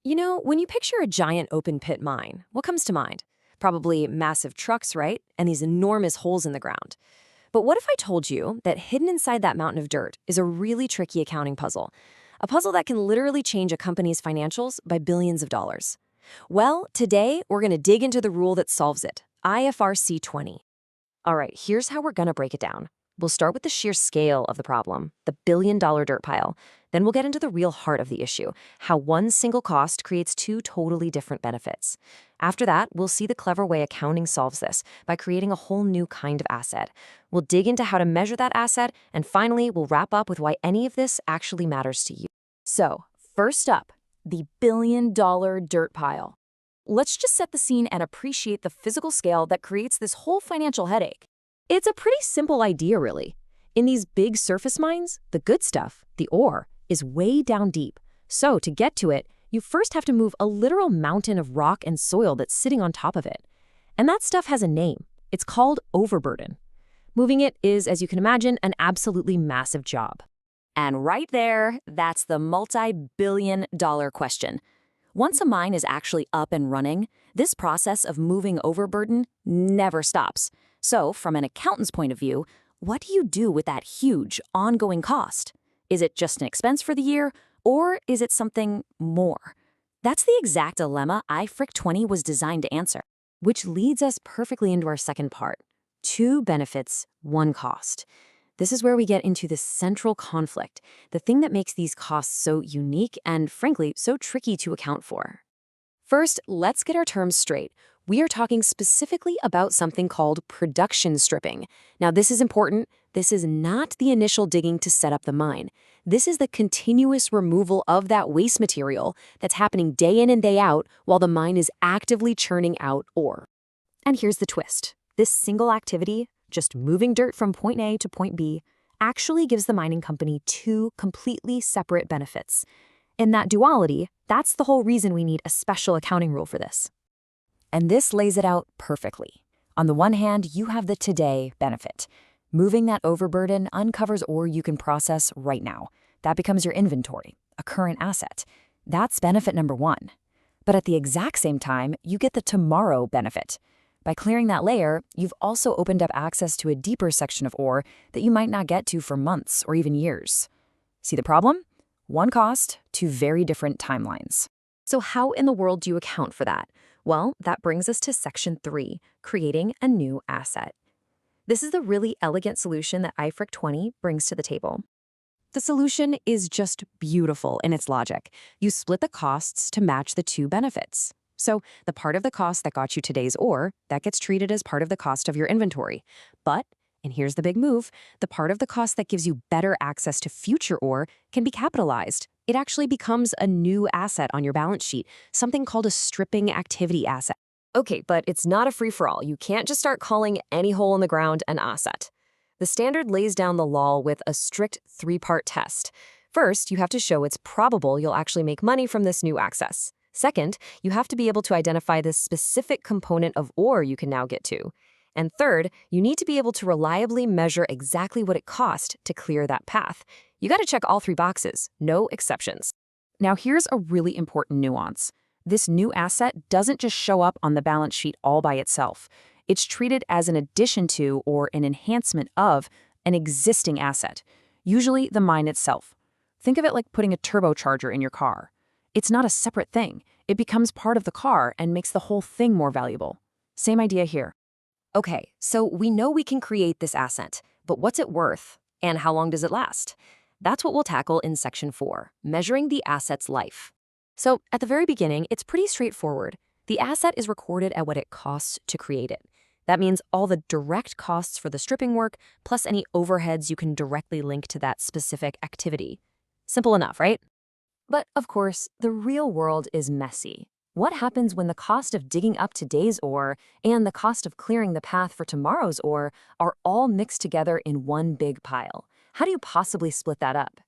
When you picture a giant open pit mine, what comes to mind? Probably massive trucks, right? And these enormous holes in the ground. But what if I told you that hidden inside that mountain of dirt is a really tricky accounting puzzle? A puzzle that can literally change a company's financials by billions of dollars. Well, today we're going to dig into the rule that solves it, IFRC 20. All right, here's how we're going to break it down. We'll start with the sheer scale of the problem, the billion-dollar dirt pile. Then we'll get into the real heart of the issue, how one single cost creates two totally different benefits. After that, we'll see the clever way accounting solves this by creating a whole new kind of asset. We'll dig into how to measure that asset, and finally, we'll wrap up with why any of this actually matters to you. So, first up, the billion-dollar dirt pile. Let's just set the scene and appreciate the physical scale that creates this whole financial headache. It's a pretty simple idea, really. In these big surface mines, the good stuff, the ore, is way down deep. So to get to it, you first have to move a literal mountain of rock and soil that's sitting on top of it. And that stuff has a name. It's called overburden. Moving it is, as you can imagine, an absolutely massive job. And right there, that's the multi-billion-dollar question. Once a mine is actually up and running, this process of moving overburden never stops. So, from an accountant's point of view, what do you do with that huge, ongoing cost? Is it just an expense for the year, or is it something more? That's the exact dilemma IFRIC 20 was designed to answer, which leads us perfectly into our second part. Two benefits, one cost. This is where we get into the central conflict, the thing that makes these costs so unique and, frankly, so tricky to account for. First, let's get our terms straight. We are talking specifically about something called production stripping. Now, this is important. This is not the initial digging to set up the mine. This is the continuous removal of that waste material that's happening day in and day out while the mine is actively churning out ore. And here's the twist. This single activity, just moving dirt from point A to point B, actually gives the mining company two completely separate benefits. In that duality, that's the whole reason we need a special accounting rule for this. And this lays it out perfectly. On the one hand, you have the today benefit. Moving that overburden uncovers ore you can process right now. That becomes your inventory, a current asset. That's benefit number one. But at the exact same time, you get the tomorrow benefit. By clearing that layer, you've also opened up access to a deeper section of ore that you might not get to for months or even years. See the problem? One cost, two very different timelines. So how in the world do you account for that? Well, that brings us to Section 3, creating a new asset. This is the really elegant solution that IFRIC 20 brings to the table. The solution is just beautiful in its logic. You split the costs to match the two benefits. So the part of the cost that got you today's ore, that gets treated as part of the cost of your inventory. But, and here's the big move, the part of the cost that gives you better access to future ore can be capitalized. It actually becomes a new asset on your balance sheet, something called a stripping activity asset. Okay, but it's not a free-for-all. You can't just start calling any hole in the ground an asset. The standard lays down the law with a strict three-part test. First, you have to show it's probable you'll actually make money from this new access. Second, you have to be able to identify the specific component of ore you can now get to. And third, you need to be able to reliably measure exactly what it cost to clear that path. You got to check all three boxes, no exceptions. Now here's a really important nuance. This new asset doesn't just show up on the balance sheet all by itself. It's treated as an addition to or an enhancement of an existing asset, usually the mine itself. Think of it like putting a turbocharger in your car. It's not a separate thing. It becomes part of the car and makes the whole thing more valuable. Same idea here. Okay, so we know we can create this asset, but what's it worth? And how long does it last? That's what we'll tackle in Section 4, measuring the asset's life. So at the very beginning, it's pretty straightforward. The asset is recorded at what it costs to create it. That means all the direct costs for the stripping work, plus any overheads you can directly link to that specific activity. Simple enough, right? But of course, the real world is messy. What happens when the cost of digging up today's ore and the cost of clearing the path for tomorrow's ore are all mixed together in one big pile? How do you possibly split that up?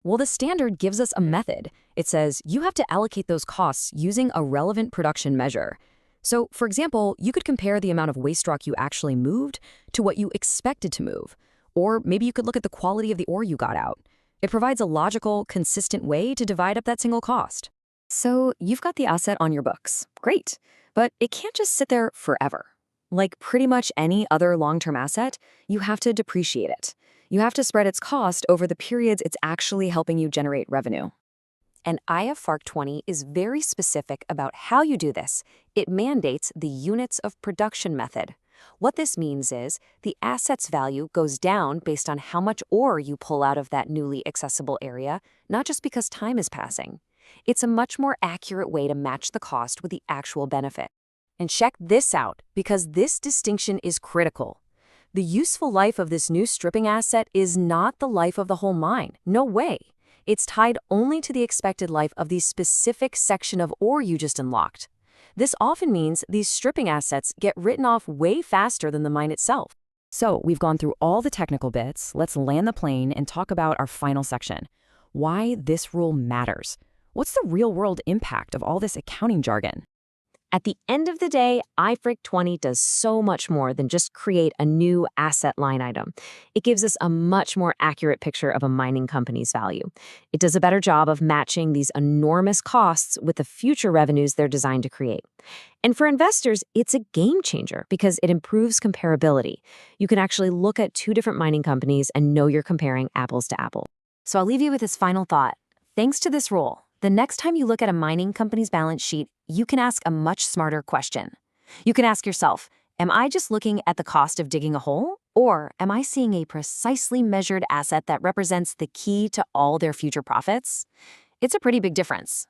Well, the standard gives us a method. It says you have to allocate those costs using a relevant production measure. So, for example, you could compare the amount of waste rock you actually moved to what you expected to move. Or maybe you could look at the quality of the ore you got out. It provides a logical, consistent way to divide up that single cost. So you've got the asset on your books. Great. But it can't just sit there forever. Like pretty much any other long-term asset, you have to depreciate it. You have to spread its cost over the periods it's actually helping you generate revenue. And IFRIC 20 is very specific about how you do this. It mandates the units of production method. What this means is the asset's value goes down based on how much ore you pull out of that newly accessible area, not just because time is passing. It's a much more accurate way to match the cost with the actual benefit. And check this out, because this distinction is critical. The useful life of this new stripping asset is not the life of the whole mine. No way. It's tied only to the expected life of the specific section of ore you just unlocked. This often means these stripping assets get written off way faster than the mine itself. So we've gone through all the technical bits. Let's land the plane and talk about our final section. Why this rule matters. What's the real-world impact of all this accounting jargon? At the end of the day, IFRIC 20 does so much more than just create a new asset line item. It gives us a much more accurate picture of a mining company's value. It does a better job of matching these enormous costs with the future revenues they're designed to create. And for investors, it's a game changer because it improves comparability. You can actually look at two different mining companies and know you're comparing apples to apples. So I'll leave you with this final thought. Thanks to this rule, the next time you look at a mining company's balance sheet, you can ask a much smarter question. You can ask yourself, am I just looking at the cost of digging a hole? Or am I seeing a precisely measured asset that represents the key to all their future profits? It's a pretty big difference.